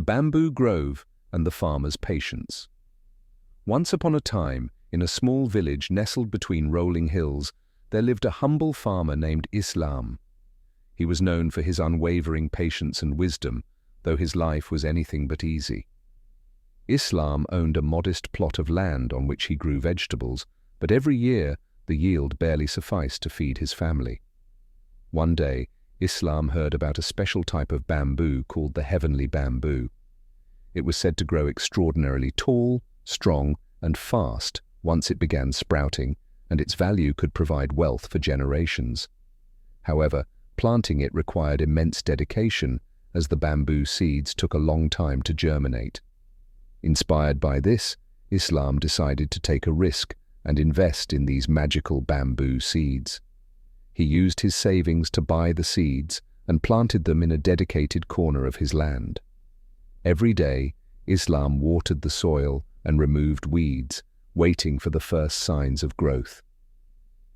bamboo grove and the farmer's patience. Once upon a time, in a small village nestled between rolling hills, there lived a humble farmer named Islam. He was known for his unwavering patience and wisdom, though his life was anything but easy. Islam owned a modest plot of land on which he grew vegetables, but every year the yield barely sufficed to feed his family. One day, Islam heard about a special type of bamboo called the heavenly bamboo. It was said to grow extraordinarily tall, strong, and fast once it began sprouting, and its value could provide wealth for generations. However, planting it required immense dedication, as the bamboo seeds took a long time to germinate. Inspired by this, Islam decided to take a risk and invest in these magical bamboo seeds. He used his savings to buy the seeds and planted them in a dedicated corner of his land. Every day, Islam watered the soil and removed weeds, waiting for the first signs of growth.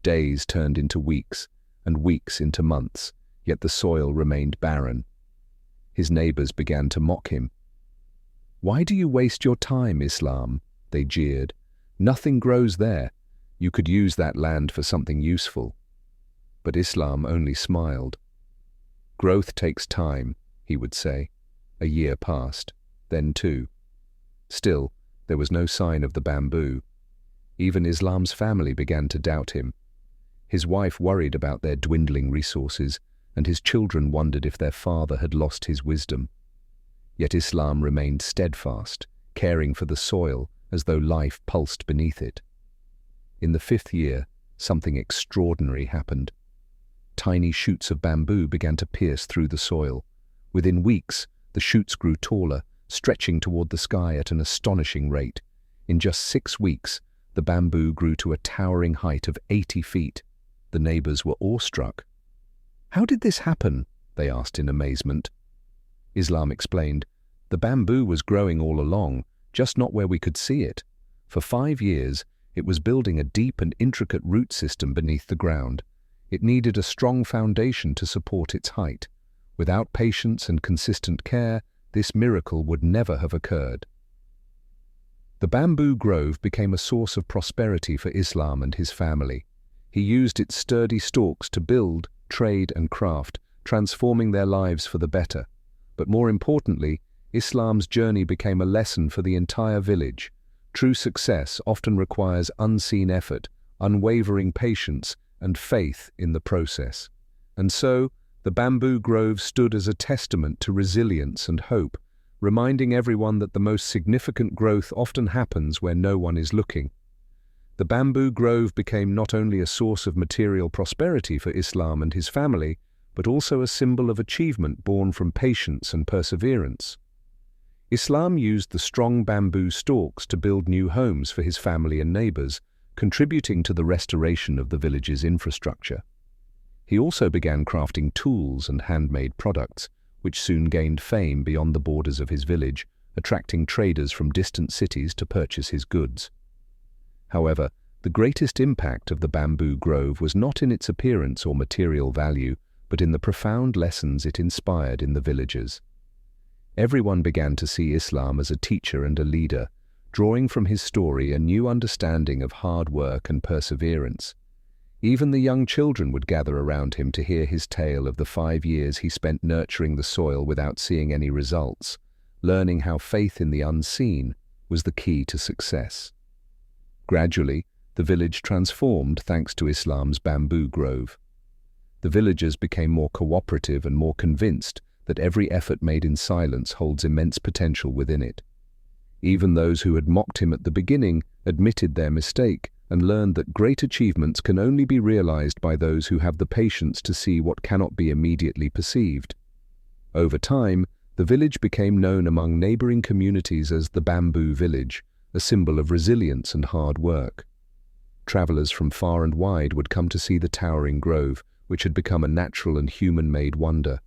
Days turned into weeks, and weeks into months, yet the soil remained barren. His neighbors began to mock him. "Why do you waste your time, Islam?" they jeered. "Nothing grows there. You could use that land for something useful." But Islam only smiled. "Growth takes time," he would say. A year passed, then two. Still, there was no sign of the bamboo. Even Islam's family began to doubt him. His wife worried about their dwindling resources, and his children wondered if their father had lost his wisdom. Yet Islam remained steadfast, caring for the soil as though life pulsed beneath it. In the 5th year, something extraordinary happened. Tiny shoots of bamboo began to pierce through the soil. Within weeks, the shoots grew taller, stretching toward the sky at an astonishing rate. In just 6 weeks, the bamboo grew to a towering height of 80 feet. The neighbors were awestruck. "How did this happen?" they asked in amazement. Islam explained, "The bamboo was growing all along, just not where we could see it. For 5 years, it was building a deep and intricate root system beneath the ground. It needed a strong foundation to support its height. Without patience and consistent care, this miracle would never have occurred." The bamboo grove became a source of prosperity for Islam and his family. He used its sturdy stalks to build, trade, and craft, transforming their lives for the better. But more importantly, Islam's journey became a lesson for the entire village. True success often requires unseen effort, unwavering patience, and faith in the process. And so, the bamboo grove stood as a testament to resilience and hope, reminding everyone that the most significant growth often happens where no one is looking. The bamboo grove became not only a source of material prosperity for Islam and his family, but also a symbol of achievement born from patience and perseverance. Islam used the strong bamboo stalks to build new homes for his family and neighbors, contributing to the restoration of the village's infrastructure. He also began crafting tools and handmade products, which soon gained fame beyond the borders of his village, attracting traders from distant cities to purchase his goods. However, the greatest impact of the bamboo grove was not in its appearance or material value, but in the profound lessons it inspired in the villagers. Everyone began to see Islam as a teacher and a leader, drawing from his story a new understanding of hard work and perseverance. Even the young children would gather around him to hear his tale of the 5 years he spent nurturing the soil without seeing any results, learning how faith in the unseen was the key to success. Gradually, the village transformed thanks to Islam's bamboo grove. The villagers became more cooperative and more convinced that every effort made in silence holds immense potential within it. Even those who had mocked him at the beginning admitted their mistake and learned that great achievements can only be realized by those who have the patience to see what cannot be immediately perceived. Over time, the village became known among neighboring communities as the Bamboo Village, a symbol of resilience and hard work. Travelers from far and wide would come to see the towering grove, which had become a natural and human-made wonder.